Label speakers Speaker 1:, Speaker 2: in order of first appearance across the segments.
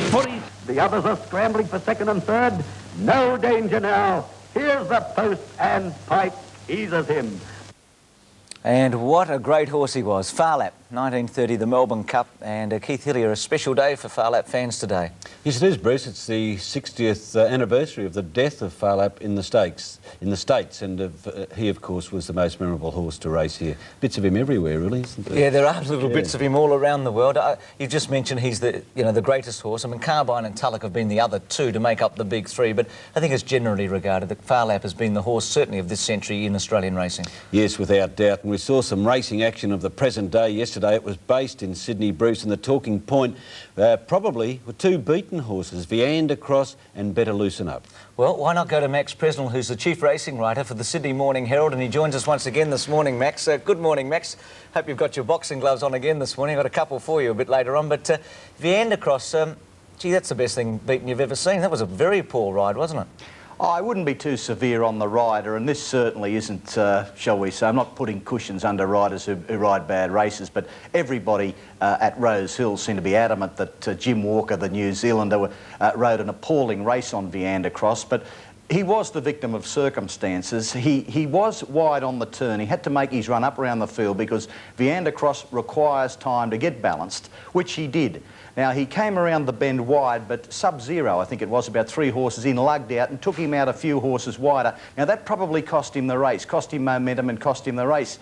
Speaker 1: Footy, the others are scrambling for second and third. No danger now. Here's the post and Pike eases him.
Speaker 2: And what a great horse he was. Phar Lap, 1930, the Melbourne Cup. And Keith Hillier, a special day for Phar Lap fans today.
Speaker 3: Yes, it is, Bruce. It's the 60th anniversary of the death of Phar Lap in the States. And he, of course, was the most memorable horse to race here. Bits of him everywhere, really, isn't there?
Speaker 2: Yeah, there are little bits of him all around the world. You just mentioned he's the greatest horse. I mean, Carbine and Tulloch have been the other two to make up the big three, but I think it's generally regarded that Phar Lap has been the horse, certainly of this century, in Australian racing.
Speaker 3: Yes, without doubt. And we saw some racing action of the present day yesterday. It was based in Sydney, Bruce, and the talking point probably were two beaten horses, Viander Cross and Better Loosen Up.
Speaker 2: Well, why not go to Max Presnell, who's the chief racing writer for the Sydney Morning Herald, and he joins us once again this morning, Max. Good morning, Max. Hope you've got your boxing gloves on again this morning. I've got a couple for you a bit later on, but Viander Cross, gee, that's the best thing beaten you've ever seen. That was a very poor ride, wasn't it?
Speaker 4: Oh, I wouldn't be too severe on the rider, and this certainly isn't, shall we say, I'm not putting cushions under riders who ride bad races, but everybody at Rose Hill seemed to be adamant that Jim Walker, the New Zealander, rode an appalling race on Viander Cross, but he was the victim of circumstances. He was wide on the turn. He had to make his run up around the field because Viander Cross requires time to get balanced, which he did. Now, he came around the bend wide, but Sub-Zero, I think it was, about 3 horses in, lugged out and took him out a few horses wider. Now, that probably cost him the race, cost him momentum and cost him the race.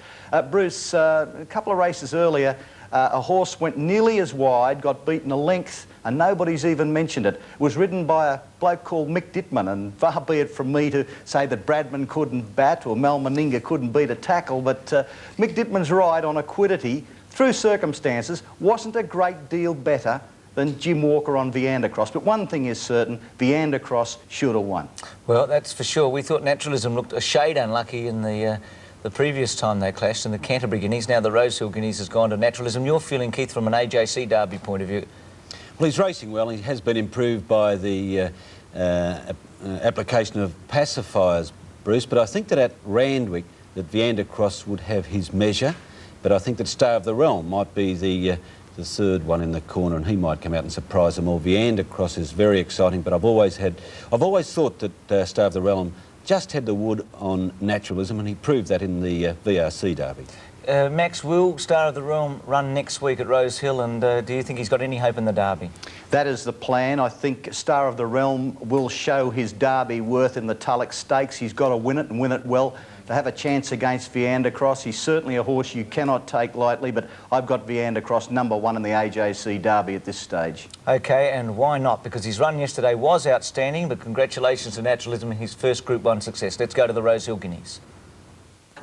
Speaker 4: Bruce, a couple of races earlier, a horse went nearly as wide, got beaten a length, and nobody's even mentioned it. It was ridden by a bloke called Mick Dittman, and far be it from me to say that Bradman couldn't bat or Mal Meninga couldn't beat a tackle, but Mick Dittman's ride on Equidity, through circumstances, wasn't a great deal better than Jim Walker on Viander Cross. But one thing is certain, Viander Cross should have won. Well,
Speaker 2: that's for sure. We thought Naturalism looked a shade unlucky in the previous time they clashed in the Canterbury Guineas. Now the Rosehill Guineas has gone to Naturalism. You're feeling, Keith, from an AJC Derby point of view?
Speaker 3: Well, he's racing well. He has been improved by the application of pacifiers, Bruce, but I think that at Randwick that Viander Cross would have his measure. But I think that Star of the Realm might be the third one in the corner, and he might come out and surprise them all. Viander Cross is very exciting, but I've always thought that Star of the Realm just had the wood on Naturalism, and he proved that in the VRC Derby.
Speaker 2: Max, will Star of the Realm run next week at Rose Hill, and do you think he's got any hope in the Derby?
Speaker 4: That is the plan. I think Star of the Realm will show his Derby worth in the Tulloch Stakes. He's got to win it and win it well to have a chance against Viander Cross. He's certainly a horse you cannot take lightly, but I've got Viander Cross #1 in the AJC Derby at this stage.
Speaker 2: OK, and why not? Because his run yesterday was outstanding, but congratulations to Naturalism in his first Group 1 success. Let's go to the Rosehill Guineas.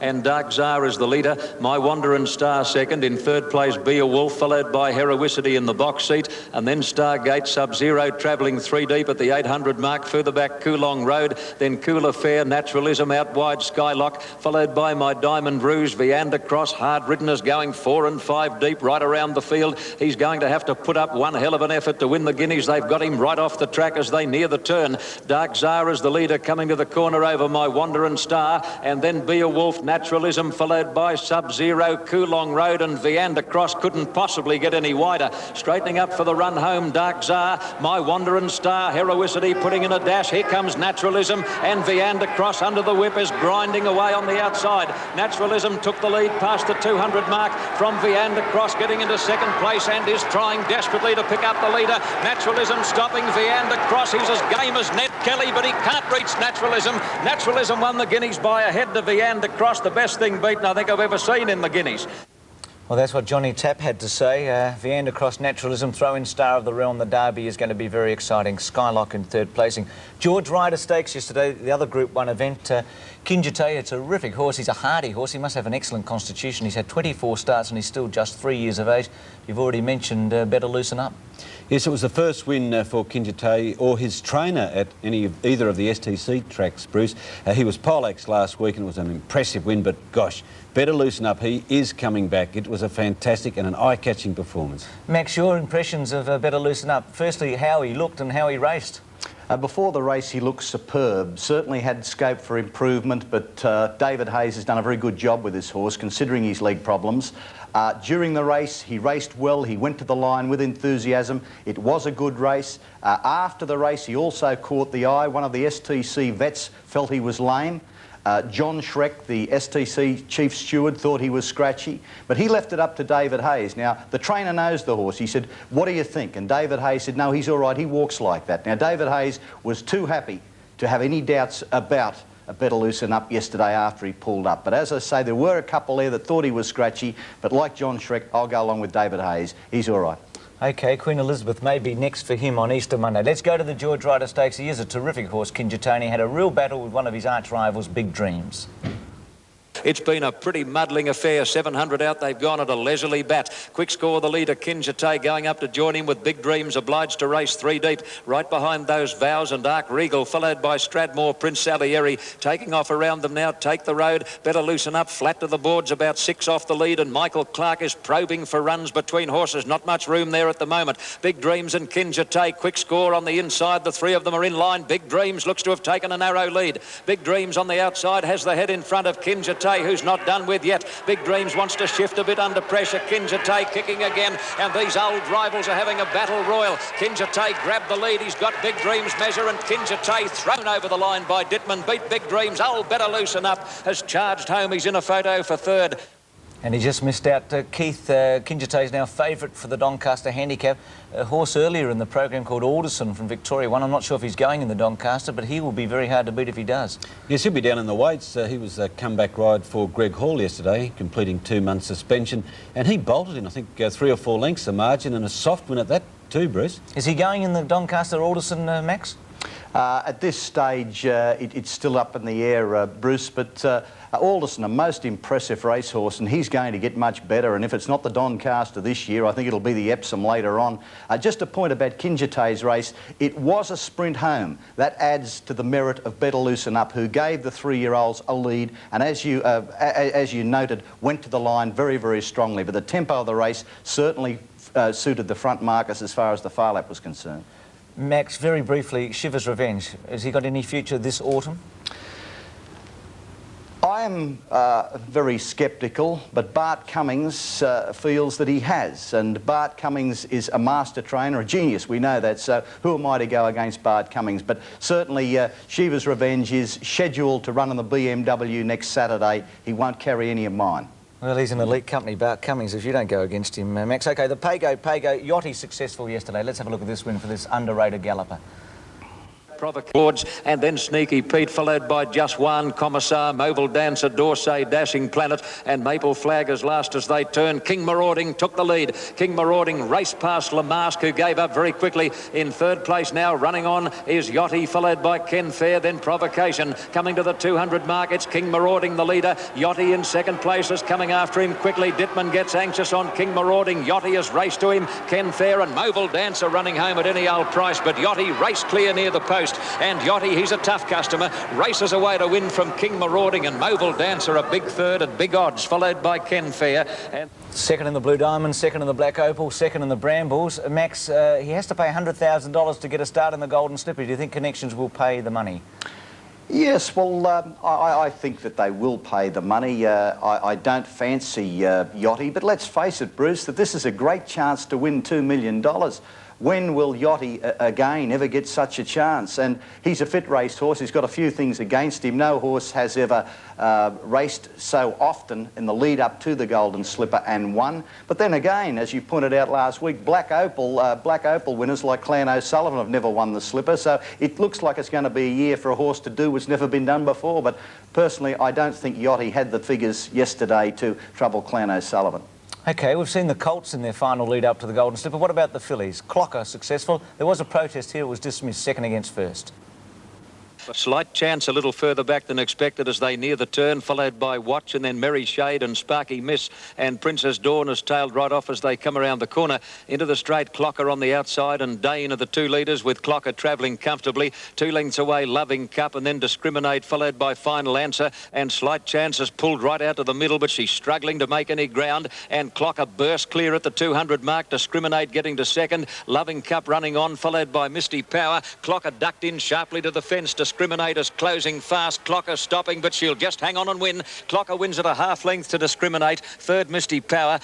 Speaker 5: And Dark Czar is the leader. My Wanderer Star second. In third place, Be a Wolf, followed by Heroicity in the box seat. And then Stargate, Sub-Zero, travelling 3 deep at the 800 mark. Further back, Coolong Road. Then Cooler Fair, Naturalism, out wide, Skylock. Followed by My Diamond Rouge, Viander Cross. Hard Ridden is going 4 and 5 deep right around the field. He's going to have to put up one hell of an effort to win the Guineas. They've got him right off the track as they near the turn. Dark Czar is the leader, coming to the corner over My Wanderer Star. And then Be a Wolf, Naturalism, followed by Sub-Zero, Coolong Road, and Viander Cross couldn't possibly get any wider. Straightening up for the run home, Dark Czar, My Wanderer Star, Heroicity putting in a dash. Here comes Naturalism, and Viander Cross under the whip is grinding away on the outside. Naturalism took the lead past the 200 mark from Viander Cross, getting into second place and is trying desperately to pick up the leader. Naturalism stopping Viander Cross. He's as game as Ned Kelly, but he can't reach Naturalism. Naturalism won the Guineas by a head to Viander Cross, the best thing beaten I think I've ever seen in the Guineas.
Speaker 2: Well, that's what Johnny Tapp had to say. Viander Cross, Naturalism, throw in Star of the Realm. The Derby is going to be very exciting. Skylock in third placing. George Ryder Stakes yesterday, the other Group 1 event. Kinjite, a terrific horse. He's a hardy horse. He must have an excellent constitution. He's had 24 starts and he's still just 3 years of age. You've already mentioned Better Loosen Up.
Speaker 3: Yes, it was the first win for Kinjite or his trainer at either of the STC tracks, Bruce. He was Poleax last week and it was an impressive win, but gosh, Better Loosen Up, he is coming back. It was a fantastic and an eye-catching performance.
Speaker 2: Max, your impressions of Better Loosen Up. Firstly, how he looked and how he raced.
Speaker 4: Before the race, he looked superb. Certainly had scope for improvement, but David Hayes has done a very good job with this horse, considering his leg problems. During the race, he raced well. He went to the line with enthusiasm. It was a good race. After the race, he also caught the eye. One of the STC vets felt he was lame. John Schreck, the STC chief steward, thought he was scratchy, but he left it up to David Hayes. Now, the trainer knows the horse. He said, "What do you think?" And David Hayes said, "No, he's all right. He walks like that." Now, David Hayes was too happy to have any doubts about a Better Loosen Up yesterday after he pulled up. But as I say, there were a couple there that thought he was scratchy, but like John Schreck, I'll go along with David Hayes. He's all right.
Speaker 2: OK, Queen Elizabeth may be next for him on Easter Monday. Let's go to the George Ryder Stakes. He is a terrific horse. Kinjatoni had a real battle with one of his arch rivals, Big Dreams.
Speaker 5: It's been a pretty muddling affair. 700 out, they've gone at a leisurely bat. Quick Score, the leader, Kinjatoni, going up to join him with Big Dreams, obliged to race 3 deep. Right behind those Vows and Arc Regal, followed by Stradmore, Prince Salieri. Taking off around them now, Take the Road, Better Loosen Up, flat to the boards, about 6 off the lead, and Michael Clark is probing for runs between horses. Not much room there at the moment. Big Dreams and Kinjatoni, Quick Score on the inside. The 3 of them are in line. Big Dreams looks to have taken a narrow lead. Big Dreams on the outside has the head in front of Kinjatoni, who's not done with yet. Big Dreams wants to shift a bit under pressure. Kinjatoni kicking again, and these old rivals are having a battle royal. Kinjatoni grabbed the lead. He's got Big Dreams measure, and Kinjatoni thrown over the line by Dittman. Beat Big Dreams. Old Better Loosen Up has charged home. He's in a photo for 3rd.
Speaker 2: And he just missed out. Keith, Kinjatoni is now favourite for the Doncaster Handicap. A horse earlier in the program called Alderson from Victoria won. I'm not sure if he's going in the Doncaster, but he will be very hard to beat if he does.
Speaker 3: Yes, he'll be down in the weights. He was a comeback ride for Greg Hall yesterday, completing 2 months suspension. And he bolted in, I think, 3 or 4 lengths the margin, and a soft win at that too, Bruce.
Speaker 2: Is he going in the Doncaster Alderson, Max?
Speaker 4: At this stage, it's still up in the air, Bruce, but Alderson, a most impressive racehorse, and he's going to get much better. And if it's not the Doncaster this year, I think it'll be the Epsom later on. Just a point about Kinjatoni's race, it was a sprint home. That adds to the merit of Better Loosen Up, who gave the 3-year-olds a lead, and as you noted, went to the line very, very strongly. But the tempo of the race certainly suited the front markers as far as the far lap was concerned.
Speaker 2: Max, very briefly, Shiver's Revenge. Has he got any future this autumn?
Speaker 4: I am very sceptical, but Bart Cummings feels that he has. And Bart Cummings is a master trainer, a genius, we know that. So who am I to go against Bart Cummings? But certainly Shiver's Revenge is scheduled to run on the BMW next Saturday. He won't carry any of mine.
Speaker 2: Well, he's an elite company, Bart Cummings, if you don't go against him, Max. OK, the Pago, Yachty successful yesterday. Let's have a look at this win for this underrated galloper.
Speaker 5: Boards, and then Sneaky Pete, followed by Just One, Commissar, Mobile Dancer, Dorsey, Dashing Planet, and Maple Flag as last as they turn. King Marauding took the lead. King Marauding raced past Lamasque, who gave up very quickly. In 3rd place now, running on, is Yachty, followed by Ken Fair, then Provocation. Coming to the 200 mark, it's King Marauding, the leader. Yachty in 2nd place is coming after him quickly. Dittman gets anxious on King Marauding. Yachty has raced to him. Ken Fair and Mobile Dancer running home at any old price, but Yachty raced clear near the post. And Yachty, he's a tough customer, races away to win from King Marauding, and Mobile Dancer a big 3rd at big odds, followed by Ken Fair. And
Speaker 2: 2nd in the Blue Diamond, 2nd in the Black Opal, 2nd in the Brambles. Max, he has to pay $100,000 to get a start in the Golden Slipper. Do you think Connections will pay the money?
Speaker 4: Yes, well, I think that they will pay the money. I don't fancy Yachty, but let's face it, Bruce, that this is a great chance to win $2 million. When will Yachty again ever get such a chance? And he's a fit racehorse. He's got a few things against him. No horse has ever raced so often in the lead up to the Golden Slipper and won. But then again, as you pointed out last week, Black Opal winners like Clan O'Sullivan have never won the Slipper. So it looks like it's going to be a year for a horse to do what's never been done before. But personally, I don't think Yachty had the figures yesterday to trouble Clan O'Sullivan.
Speaker 2: OK, we've seen the Colts in their final lead up to the Golden Slipper. What about the fillies? Clocker successful. There was a protest here. It was dismissed 2nd against 1st.
Speaker 5: A slight chance a little further back than expected as they near the turn, followed by Watch and then Merry Shade and Sparky Miss, and Princess Dawn has tailed right off as they come around the corner into the straight. Clocker on the outside and Dane are the 2 leaders, with Clocker travelling comfortably. 2 lengths away, Loving Cup, and then Discriminate, followed by Final Answer, and Slight Chance has pulled right out to the middle, but she's struggling to make any ground, and Clocker burst clear at the 200 mark. Discriminate getting to 2nd, Loving Cup running on, followed by Misty Power. Clocker ducked in sharply to the fence. Discriminator's closing fast. Clocker stopping, but she'll just hang on and win. Clocker wins at a half length to Discriminate. 3rd, Misty Power.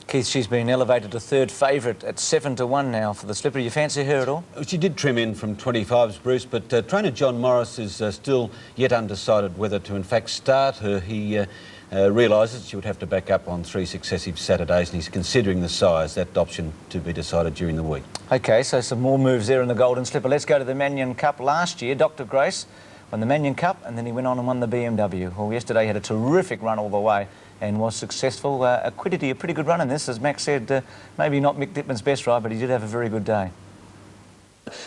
Speaker 2: Keith, she's been elevated to third favourite at 7-1 now for the slipper. You fancy her at all?
Speaker 3: She did trim in from 25s, Bruce, but trainer John Morris is still yet undecided whether to in fact start her. He realises she would have to back up on 3 successive Saturdays, and he's considering the size, that option to be decided during the week.
Speaker 2: OK, so some more moves there in the Golden Slipper. Let's go to the Manion Cup last year. Dr. Grace won the Manion Cup, and then he went on and won the BMW. Well, yesterday he had a terrific run all the way and was successful. Quiddity, a pretty good run in this, as Max said. Maybe not Mick Dittman's best ride, but he did have a very good day.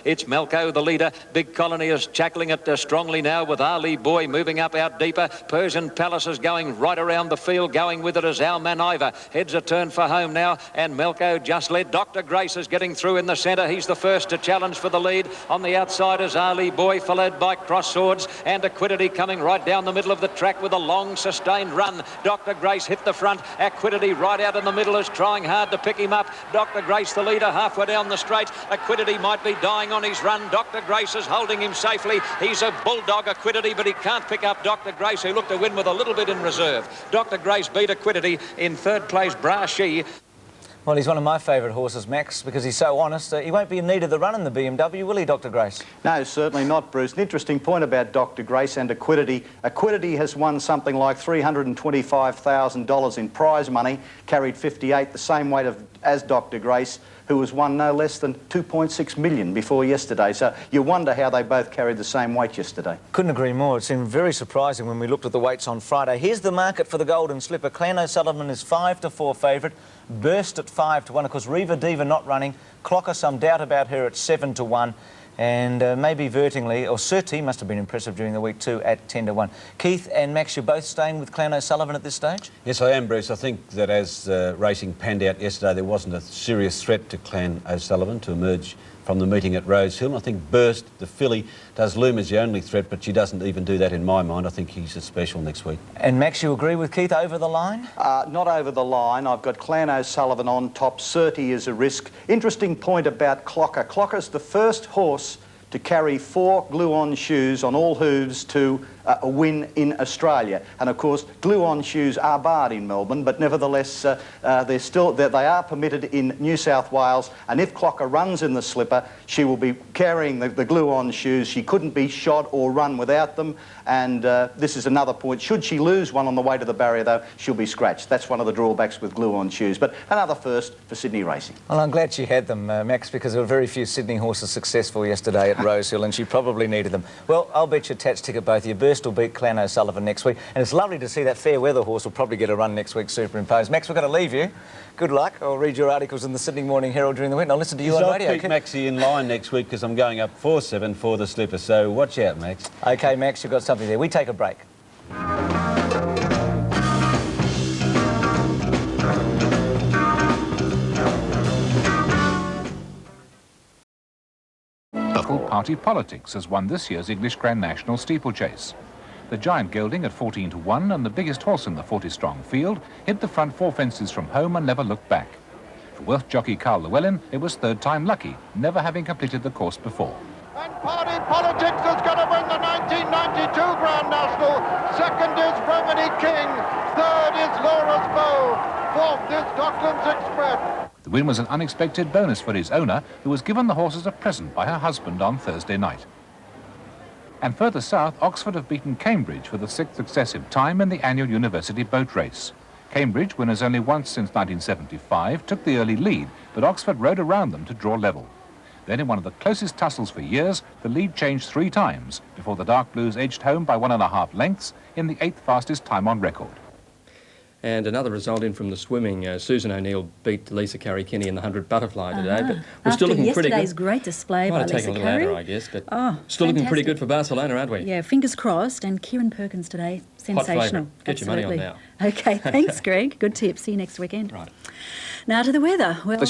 Speaker 5: It's Malco, the leader. Big Colony is tackling it strongly now with Ali Boy moving up out deeper. Persian Palace is going right around the field. Going with it is Al Maniva. Heads a turn for home now, and Malco just led. Dr. Grace is getting through in the centre. He's the first to challenge for the lead. On the outside is Ali Boy, followed by Cross Swords, and Quiddity coming right down the middle of the track with a long sustained run. Dr. Grace hit the front. Quiddity right out in the middle is trying hard to pick him up. Dr. Grace, the leader, halfway down the straight. Quiddity might be dying on his run. Dr. Grace is holding him safely. He's a bulldog, Quiddity, but he can't pick up Dr. Grace, who looked to win with a little bit in reserve. Dr. Grace beat Quiddity. In third place, Brashi.
Speaker 2: Well, he's one of my favourite horses, Max, because he's so honest. He won't be in need of the run in the BMW, will he, Dr. Grace?
Speaker 4: No, certainly not, Bruce. An interesting point about Dr. Grace and Quiddity. Quiddity has won something like $325,000 in prize money, carried 58, the same weight as Dr. Grace, who has won no less than $2.6 million before yesterday. So you wonder how they both carried the same weight yesterday.
Speaker 2: Couldn't agree more. It seemed very surprising when we looked at the weights on Friday. Here's the market for the Golden Slipper. Clan O'Sullivan is 5-4 favourite. Burst at 5-1. Of course, Riva Diva not running. Clocker, some doubt about her at 7-1. And maybe Vertingly, or Surtees must have been impressive during the week too, at 10-1. Keith and Max, you're both staying with Clan O'Sullivan at this stage?
Speaker 3: Yes, I am, Bruce. I think that as racing panned out yesterday, there wasn't a serious threat to Clan O'Sullivan to emerge from the meeting at Rosehill. I think Burst, the filly, does loom as the only threat, but she doesn't even do that in my mind. I think he's a special next week.
Speaker 2: And Max, you agree with Keith, over the line?
Speaker 4: Not over the line. I've got Clan O'Sullivan on top. Surtees is a risk. Interesting point about Clocker. Clocker's the first horse to carry 4 glue-on shoes on all hooves to a win in Australia. And of course, glue-on shoes are barred in Melbourne, but nevertheless, they are permitted in New South Wales. And if Clocker runs in the slipper, she will be carrying the glue-on shoes. She couldn't be shot or run without them. And this is another point. Should she lose one on the way to the barrier, though, she'll be scratched. That's one of the drawbacks with glue-on shoes. But another first for Sydney racing.
Speaker 2: Well, I'm glad she had them, Max, because there were very few Sydney horses successful yesterday at Rosehill, and she probably needed them. Well, I'll bet you Tats ticket both of you. Burst will beat Clan O'Sullivan next week, and it's lovely to see that fair weather horse will probably get a run next week superimposed. Max, we're going to leave you. Good luck. I'll read your articles in the Sydney Morning Herald during the week, and I'll listen to you on radio.
Speaker 3: I'll keep Maxie in line next week because I'm going up 4-7 for the slipper, so watch out, Max.
Speaker 2: OK, Max, you've got something there. We take a break.
Speaker 6: Party Politics has won this year's English Grand National steeplechase. The giant gelding at 14-1 and the biggest horse in the 40-strong field hit the front 4 fences from home and never looked back. For Worth jockey Carl Llewellyn, it was third time lucky, never having completed the course before.
Speaker 7: And Party Politics is going to win the 1992 Grand National. Second is Romany King. Third is Laura's Bow. Fourth is Docklands Express.
Speaker 6: The win was an unexpected bonus for his owner, who was given the horse as a present by her husband on Thursday night. And further south, Oxford have beaten Cambridge for the 6th successive time in the annual university boat race. Cambridge, winners only once since 1975, took the early lead, but Oxford rode around them to draw level. Then in one of the closest tussles for years, the lead changed 3 times before the Dark Blues edged home by 1.5 lengths in the 8th fastest time on record.
Speaker 8: And another result in from the swimming, Susan O'Neill beat Lisa Carey-Kinney in the 100 butterfly today, but we're still looking pretty good.
Speaker 9: Yesterday's great display by Lisa
Speaker 8: Might have taken a little
Speaker 9: Carey.
Speaker 8: ladder, I guess, but still looking pretty good for Barcelona, aren't we?
Speaker 9: Yeah, fingers crossed. And Kieran Perkins today, sensational.
Speaker 8: Hot favourite. Get your money on now.
Speaker 9: Okay, thanks, Greg. Good tip. See you next weekend.
Speaker 8: Right.
Speaker 9: Now to the weather. Well,